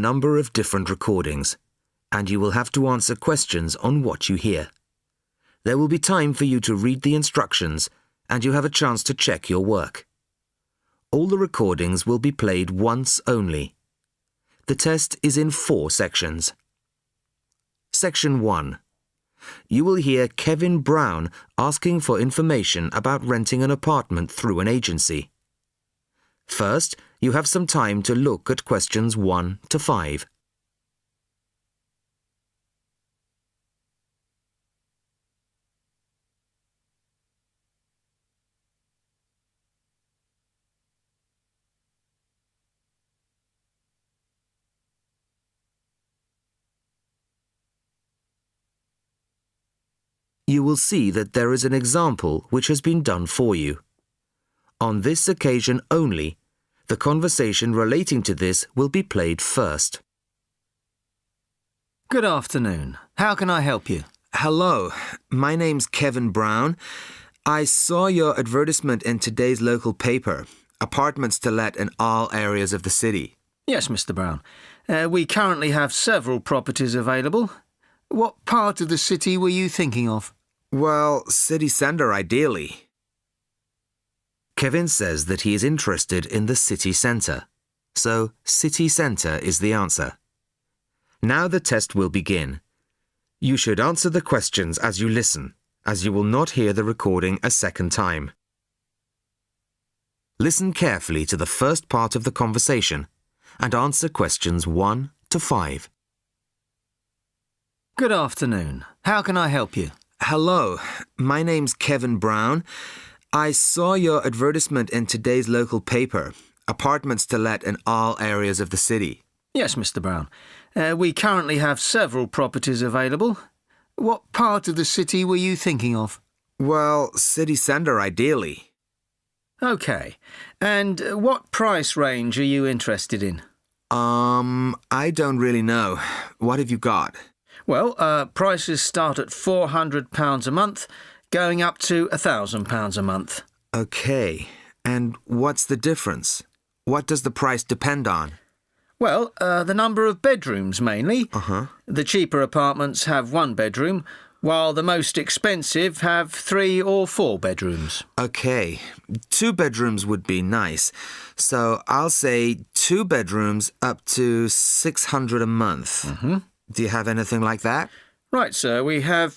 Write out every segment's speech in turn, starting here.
number of different recordings, and you will have to answer questions on what you hear. There will be time for you to read the instructions, and you have a chance to check your work. All the recordings will be played once only. The test is in 4 sections. Section 1. You will hear Kevin Brown asking for information about renting an apartment through an agency. First, you have some time to look at questions 1 to 5. You will see that there is an example which has been done for you. On this occasion only, the conversation relating to this will be played first. Good afternoon. How can I help you? Hello, my name's Kevin Brown. I saw your advertisement in today's local paper, apartments to let in all areas of the city. Yes, Mr. Brown. We currently have several properties available. What part of the city were you thinking of? Well, city centre ideally. Kevin says that he is interested in the city centre, so city centre is the answer. Now the test will begin. You should answer the questions as you listen, as you will not hear the recording a second time. Listen carefully to the first part of the conversation and answer questions 1 to 5. Good afternoon. How can I help you? Hello, my name's Kevin Brown. I saw your advertisement in today's local paper, apartments to let in all areas of the city. Yes, Mr. Brown. We currently have several properties available. What part of the city were you thinking of? Well, city centre ideally. OK. And what price range are you interested in? I don't really know. What have you got? Well, prices start at £400 a month, going up to £1,000 a month. OK. And what's the difference? What does the price depend on? Well, the number of bedrooms mainly. Uh-huh. The cheaper apartments have 1 bedroom, while the most expensive have 3 or 4 bedrooms. OK. 2 bedrooms would be nice. So I'll say 2 bedrooms up to £600 a month. Mm-hmm. Do you have anything like that? Right, sir. We have...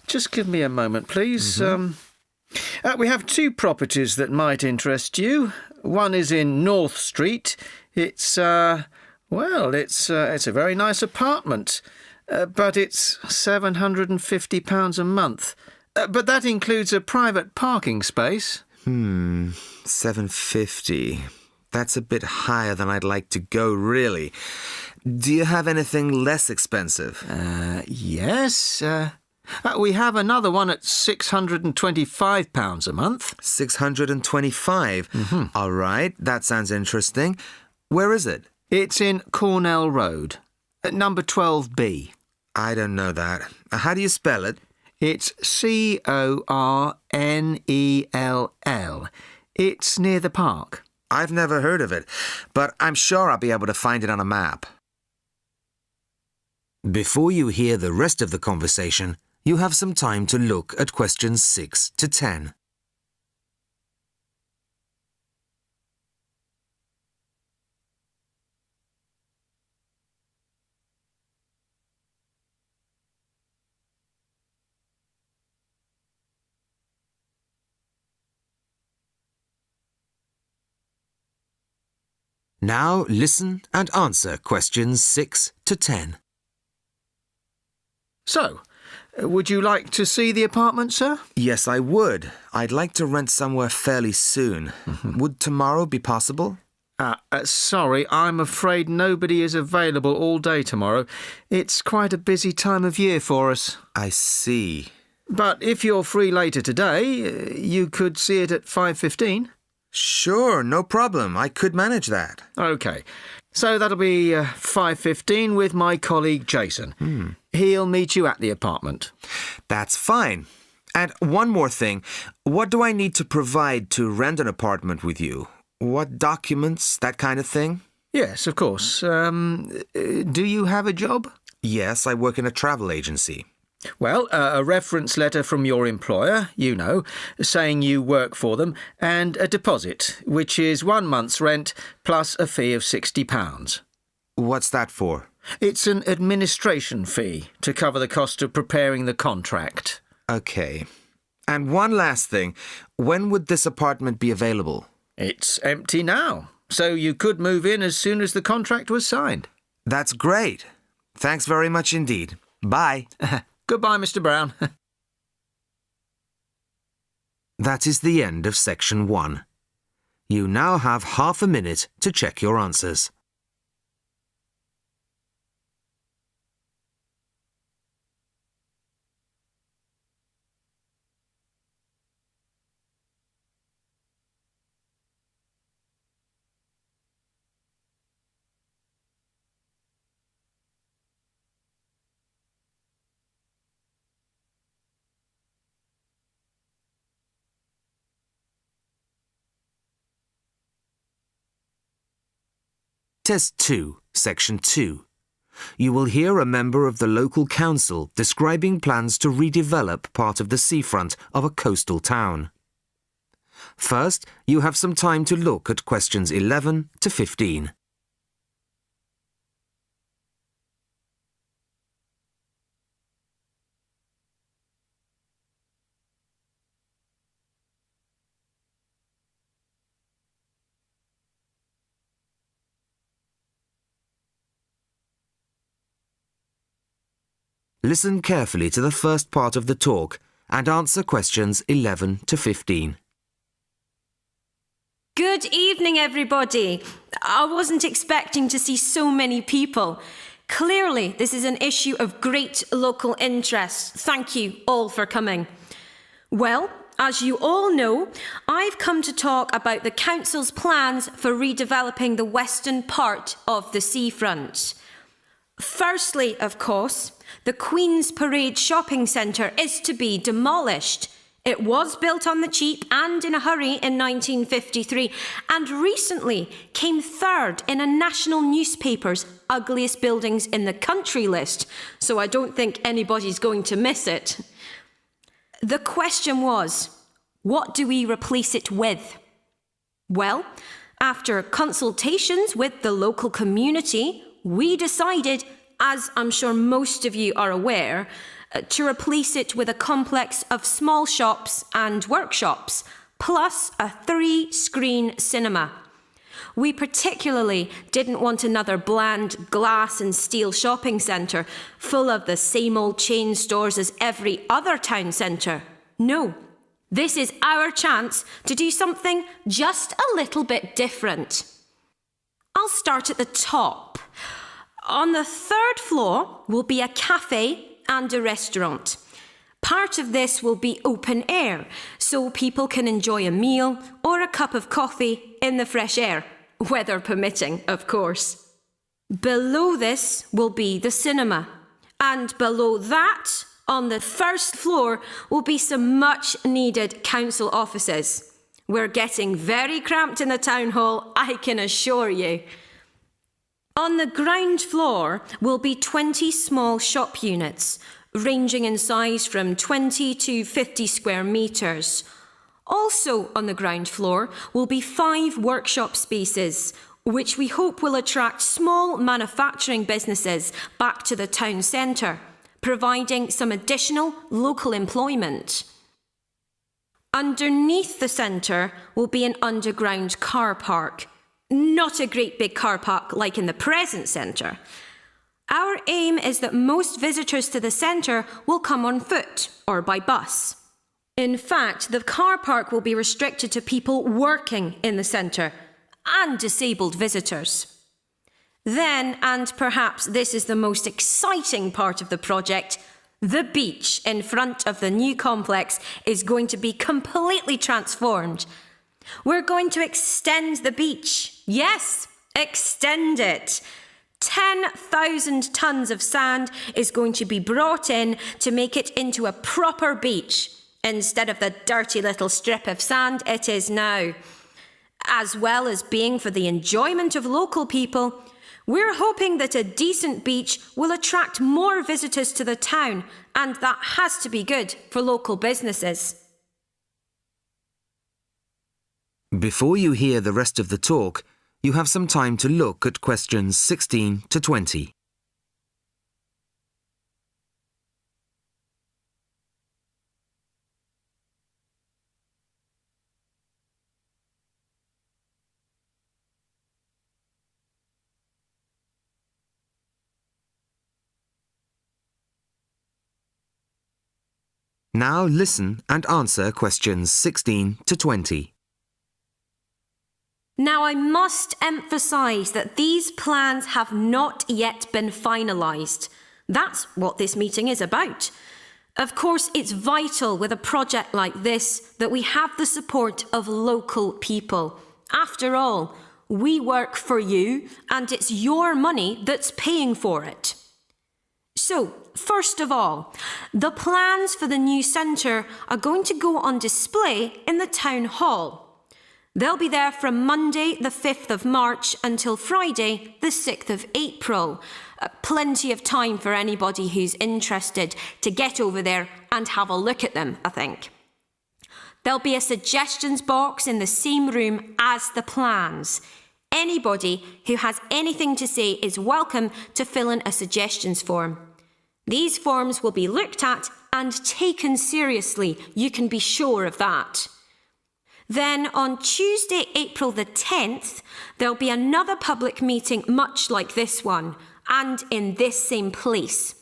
just give me a moment, please. Mm-hmm. We have 2 properties that might interest you. One is in North Street. It's a very nice apartment, but it's £750 a month. But that includes a private parking space. £750. That's a bit higher than I'd like to go, really. Do you have anything less expensive? Yes. We have another one at £625 a month. 625? Mm-hmm. All right, that sounds interesting. Where is it? It's in Cornell Road, at number 12B. I don't know that. How do you spell it? It's Cornell. It's near the park. I've never heard of it, but I'm sure I'll be able to find it on a map. Before you hear the rest of the conversation, you have some time to look at questions 6 to 10. Now listen and answer questions 6 to 10. So, would you like to see the apartment, sir? Yes, I would. I'd like to rent somewhere fairly soon. Would tomorrow be possible? Sorry, I'm afraid nobody is available all day tomorrow. It's quite a busy time of year for us. I see. But if you're free later today, you could see it at 5:15. Sure, no problem. I could manage that. OK. So that'll be 5:15 with my colleague Jason. He'll meet you at the apartment. That's fine. And one more thing. What do I need to provide to rent an apartment with you? What documents, that kind of thing? Yes, of course. Do you have a job? Yes, I work in a travel agency. Well, a reference letter from your employer, saying you work for them, and a deposit, which is 1 month's rent plus a fee of £60. What's that for? It's an administration fee to cover the cost of preparing the contract. Okay. And one last thing. When would this apartment be available? It's empty now, so you could move in as soon as the contract was signed. That's great. Thanks very much indeed. Bye. Goodbye, Mr. Brown. That is the end of section 1. You now have half a minute to check your answers. Test 2, Section 2. You will hear a member of the local council describing plans to redevelop part of the seafront of a coastal town. First, you have some time to look at questions 11 to 15. Listen carefully to the first part of the talk and answer questions 11 to 15. Good evening, everybody. I wasn't expecting to see so many people. Clearly, this is an issue of great local interest. Thank you all for coming. Well, as you all know, I've come to talk about the council's plans for redeveloping the western part of the seafront. Firstly, of course, the Queen's Parade shopping centre is to be demolished. It was built on the cheap and in a hurry in 1953 and recently came third in a national newspaper's ugliest buildings in the country list, so I don't think anybody's going to miss it. The question was, what do we replace it with? Well, after consultations with the local community, we decided, as I'm sure most of you are aware, to replace it with a complex of small shops and workshops, plus a 3-screen cinema. We particularly didn't want another bland glass and steel shopping centre full of the same old chain stores as every other town centre. No, this is our chance to do something just a little bit different. I'll start at the top. On the 3rd floor will be a cafe and a restaurant. Part of this will be open air, so people can enjoy a meal or a cup of coffee in the fresh air, weather permitting, of course. Below this will be the cinema, and below that, on the 1st floor, will be some much-needed council offices. We're getting very cramped in the town hall, I can assure you. On the ground floor will be 20 small shop units, ranging in size from 20 to 50 square metres. Also on the ground floor will be 5 workshop spaces, which we hope will attract small manufacturing businesses back to the town centre, providing some additional local employment. Underneath the centre will be an underground car park. Not a great big car park like in the present centre. Our aim is that most visitors to the centre will come on foot or by bus. In fact, the car park will be restricted to people working in the centre and disabled visitors. Then, and perhaps this is the most exciting part of the project, the beach in front of the new complex is going to be completely transformed. We're going to extend the beach. Yes, extend it. 10,000 tonnes of sand is going to be brought in to make it into a proper beach, instead of the dirty little strip of sand it is now. As well as being for the enjoyment of local people, we're hoping that a decent beach will attract more visitors to the town, and that has to be good for local businesses. Before you hear the rest of the talk, you have some time to look at questions 16 to 20. Now listen and answer questions 16 to 20. Now, I must emphasise that these plans have not yet been finalised. That's what this meeting is about. Of course, it's vital with a project like this that we have the support of local people. After all, we work for you, and it's your money that's paying for it. So, first of all, the plans for the new centre are going to go on display in the town hall. They'll be there from Monday the 5th of March until Friday the 6th of April. Plenty of time for anybody who's interested to get over there and have a look at them, I think. There'll be a suggestions box in the same room as the plans. Anybody who has anything to say is welcome to fill in a suggestions form. These forms will be looked at and taken seriously, you can be sure of that. Then on Tuesday, April the 10th, there'll be another public meeting much like this one, and in this same place.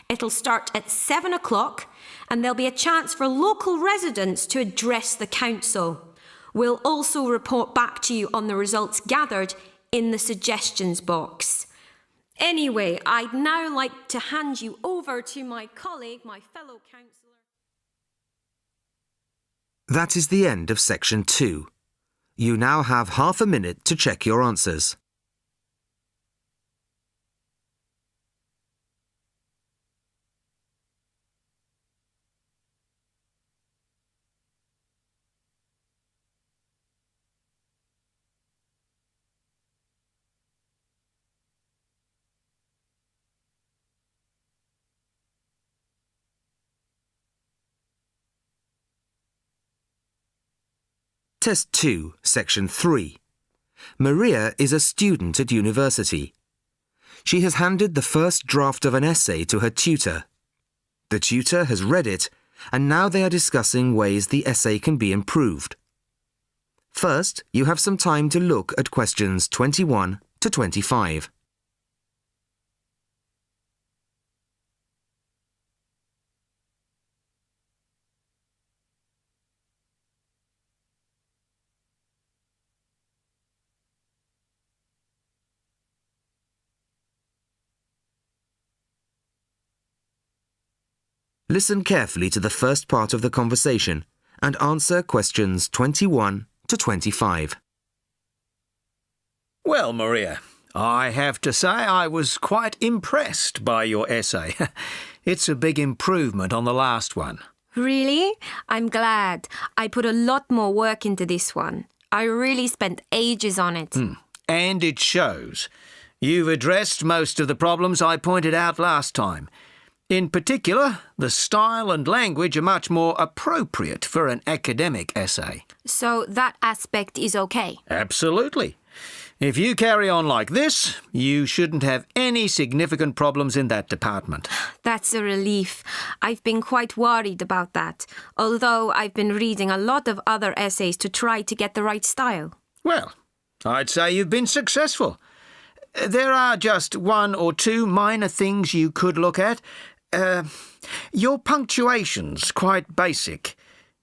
It'll start at 7 o'clock, and there'll be a chance for local residents to address the council. We'll also report back to you on the results gathered in the suggestions box. Anyway, I'd now like to hand you over to my colleague, my fellow councillor. That is the end of section 2. You now have half a minute to check your answers. Test 2, Section 3. Maria is a student at university. She has handed the first draft of an essay to her tutor. The tutor has read it, and now they are discussing ways the essay can be improved. First, you have some time to look at questions 21 to 25. Listen carefully to the first part of the conversation and answer questions 21 to 25. Well, Maria, I have to say I was quite impressed by your essay. It's a big improvement on the last one. Really? I'm glad. I put a lot more work into this one. I really spent ages on it. And it shows. You've addressed most of the problems I pointed out last time. In particular, the style and language are much more appropriate for an academic essay. So that aspect is okay? Absolutely. If you carry on like this, you shouldn't have any significant problems in that department. That's a relief. I've been quite worried about that, although I've been reading a lot of other essays to try to get the right style. Well, I'd say you've been successful. There are just one or two minor things you could look at. Your punctuation's quite basic.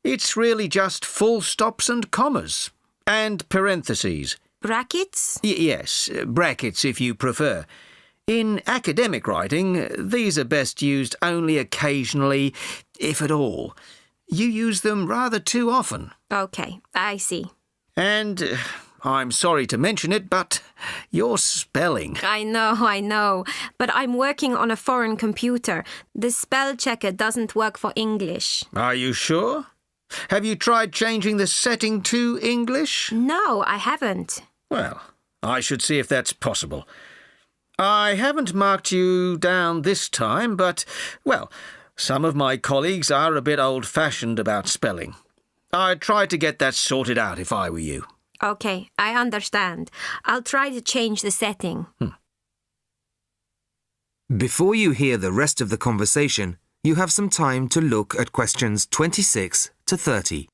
It's really just full stops and commas. And parentheses. Brackets? Yes, brackets if you prefer. In academic writing, these are best used only occasionally, if at all. You use them rather too often. Okay, I see. And I'm sorry to mention it, but your spelling. I know. But I'm working on a foreign computer. The spell checker doesn't work for English. Are you sure? Have you tried changing the setting to English? No, I haven't. Well, I should see if that's possible. I haven't marked you down this time, but, well, some of my colleagues are a bit old-fashioned about spelling. I'd try to get that sorted out if I were you. Okay, I understand. I'll try to change the setting. Before you hear the rest of the conversation, you have some time to look at questions 26 to 30.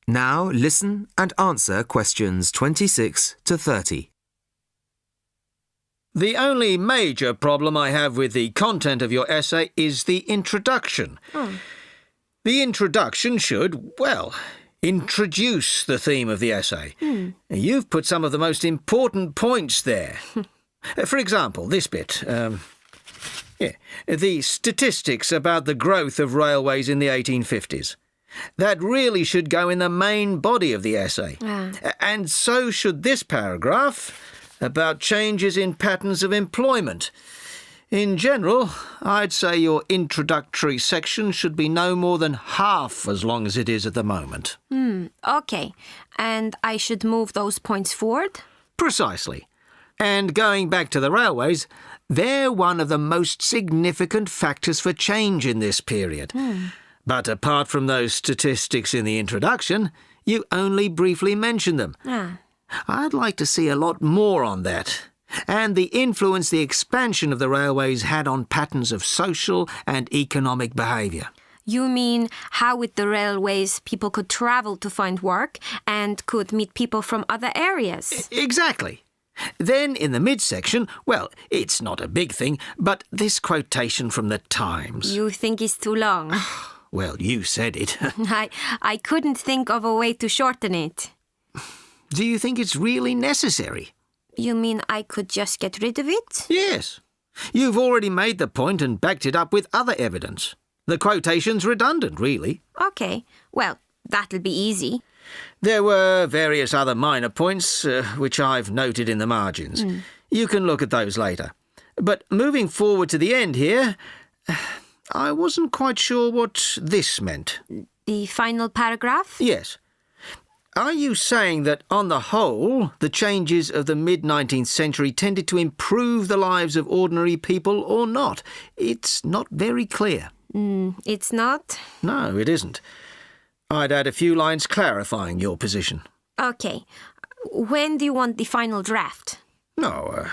Now listen and answer questions 26 to 30. The only major problem I have with the content of your essay is the introduction. The introduction should, well, introduce the theme of the essay. You've put some of the most important points there. For example, this bit. The statistics about the growth of railways in the 1850s. That really should go in the main body of the essay. And so should this paragraph about changes in patterns of employment. In general, I'd say your introductory section should be no more than half as long as it is at the moment. Okay, and I should move those points forward? Precisely. And going back to the railways, they're one of the most significant factors for change in this period. But apart from those statistics in the introduction, you only briefly mention them. I'd like to see a lot more on that, and the influence the expansion of the railways had on patterns of social and economic behaviour. You mean how with the railways people could travel to find work and could meet people from other areas? Exactly. Then in the midsection, well, it's not a big thing, but this quotation from the Times. You think it's too long? Well, you said it. I couldn't think of a way to shorten it. Do you think it's really necessary? You mean I could just get rid of it? Yes. You've already made the point and backed it up with other evidence. The quotation's redundant, really. Okay, well, that'll be easy. There were various other minor points, which I've noted in the margins. You can look at those later. But moving forward to the end here, I wasn't quite sure what this meant. The final paragraph? Yes. Are you saying that, on the whole, the changes of the mid-19th century tended to improve the lives of ordinary people or not? It's not very clear. It's not? No, it isn't. I'd add a few lines clarifying your position. Okay. When do you want the final draft? No,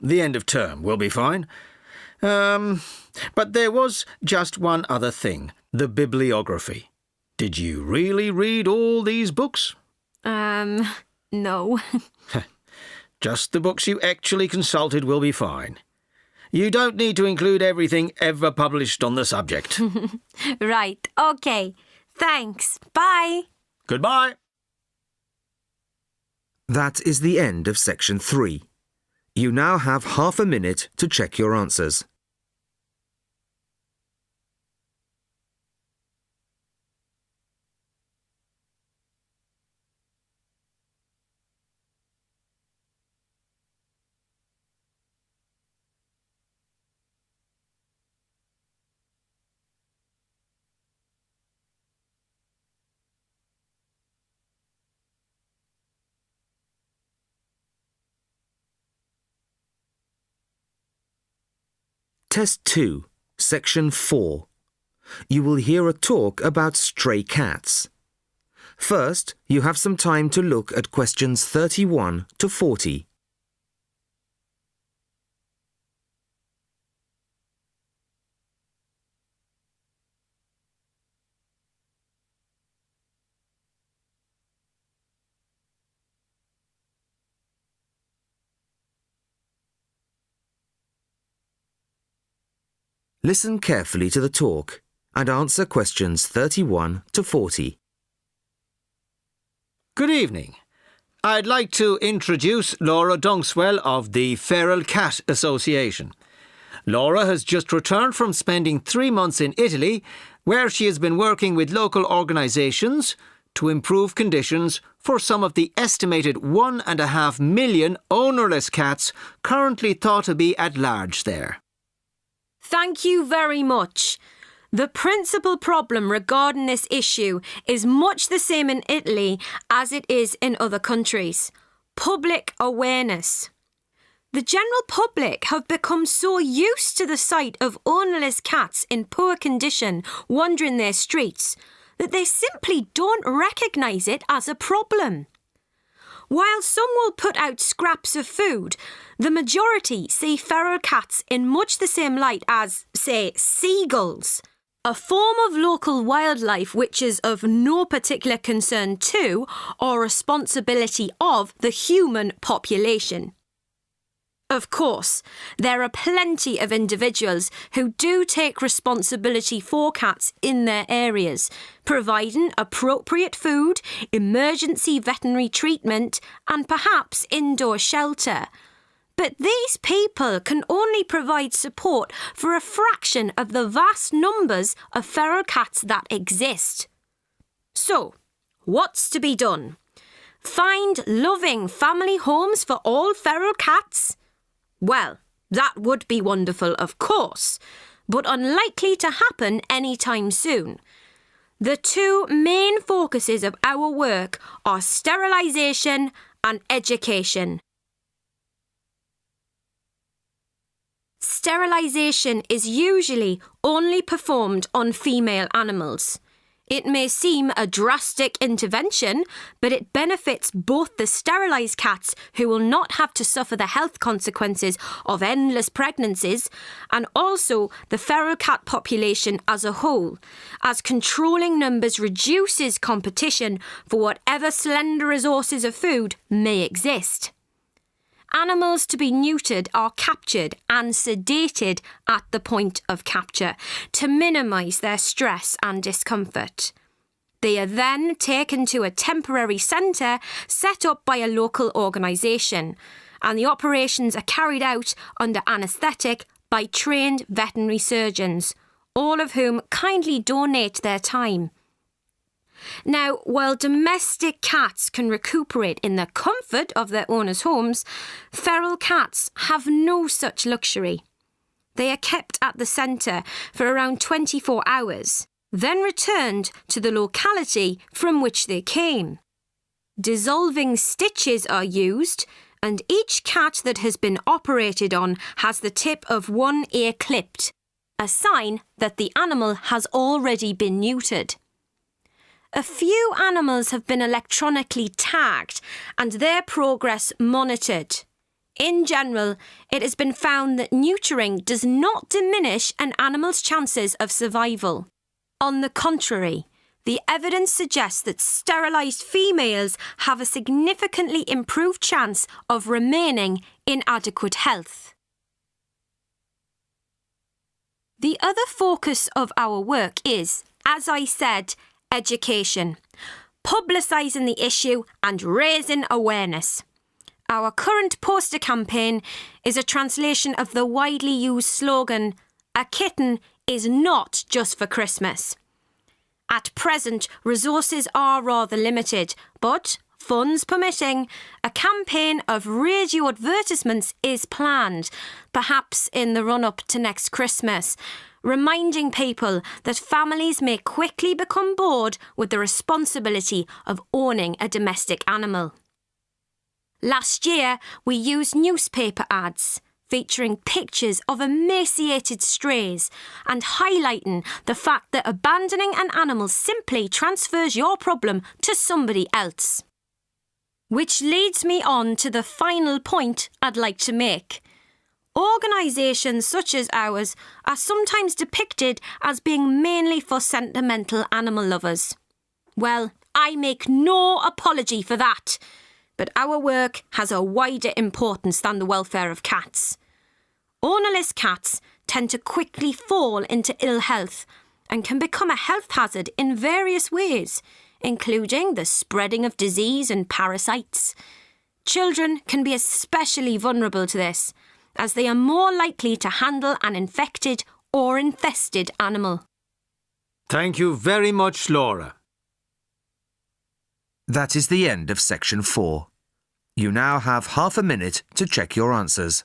the end of term will be fine. But there was just one other thing, the bibliography. Did you really read all these books? No. Just the books you actually consulted will be fine. You don't need to include everything ever published on the subject. Right, okay. Thanks. Bye. Goodbye. That is the end of section 3. You now have half a minute to check your answers. Test 2, Section 4. You will hear a talk about stray cats. First, you have some time to look at questions 31 to 40. Listen carefully to the talk and answer questions 31 to 40. Good evening. I'd like to introduce Laura Dongswell of the Feral Cat Association. Laura has just returned from spending 3 months in Italy, where she has been working with local organisations to improve conditions for some of the estimated 1.5 million ownerless cats currently thought to be at large there. Thank you very much. The principal problem regarding this issue is much the same in Italy as it is in other countries. Public awareness. The general public have become so used to the sight of ownerless cats in poor condition wandering their streets that they simply don't recognise it as a problem. While some will put out scraps of food, the majority see feral cats in much the same light as, say, seagulls, a form of local wildlife which is of no particular concern to or responsibility of the human population. Of course, there are plenty of individuals who do take responsibility for cats in their areas, providing appropriate food, emergency veterinary treatment, and perhaps indoor shelter. But these people can only provide support for a fraction of the vast numbers of feral cats that exist. So, what's to be done? Find loving family homes for all feral cats? Well, that would be wonderful, of course, but unlikely to happen anytime soon. The two main focuses of our work are sterilisation and education. Sterilisation is usually only performed on female animals. It may seem a drastic intervention, but it benefits both the sterilised cats who will not have to suffer the health consequences of endless pregnancies and also the feral cat population as a whole, as controlling numbers reduces competition for whatever slender resources of food may exist. Animals to be neutered are captured and sedated at the point of capture to minimise their stress and discomfort. They are then taken to a temporary centre set up by a local organisation, and the operations are carried out under anaesthetic by trained veterinary surgeons, all of whom kindly donate their time. Now, while domestic cats can recuperate in the comfort of their owners' homes, feral cats have no such luxury. They are kept at the centre for around 24 hours, then returned to the locality from which they came. Dissolving stitches are used, and each cat that has been operated on has the tip of one ear clipped, a sign that the animal has already been neutered. A few animals have been electronically tagged and their progress monitored. In general, it has been found that neutering does not diminish an animal's chances of survival. On the contrary, the evidence suggests that sterilised females have a significantly improved chance of remaining in adequate health. The other focus of our work is, as I said, education, publicising the issue and raising awareness. Our current poster campaign is a translation of the widely used slogan, "A kitten is not just for Christmas." At present, resources are rather limited, but, funds permitting, a campaign of radio advertisements is planned, perhaps in the run-up to next Christmas, reminding people that families may quickly become bored with the responsibility of owning a domestic animal. Last year, we used newspaper ads featuring pictures of emaciated strays and highlighting the fact that abandoning an animal simply transfers your problem to somebody else. Which leads me on to the final point I'd like to make. Organisations such as ours are sometimes depicted as being mainly for sentimental animal lovers. Well, I make no apology for that, but our work has a wider importance than the welfare of cats. Ownerless cats tend to quickly fall into ill health and can become a health hazard in various ways, including the spreading of disease and parasites. Children can be especially vulnerable to this, as they are more likely to handle an infected or infested animal. Thank you very much, Laura. That is the end of section 4. You now have half a minute to check your answers.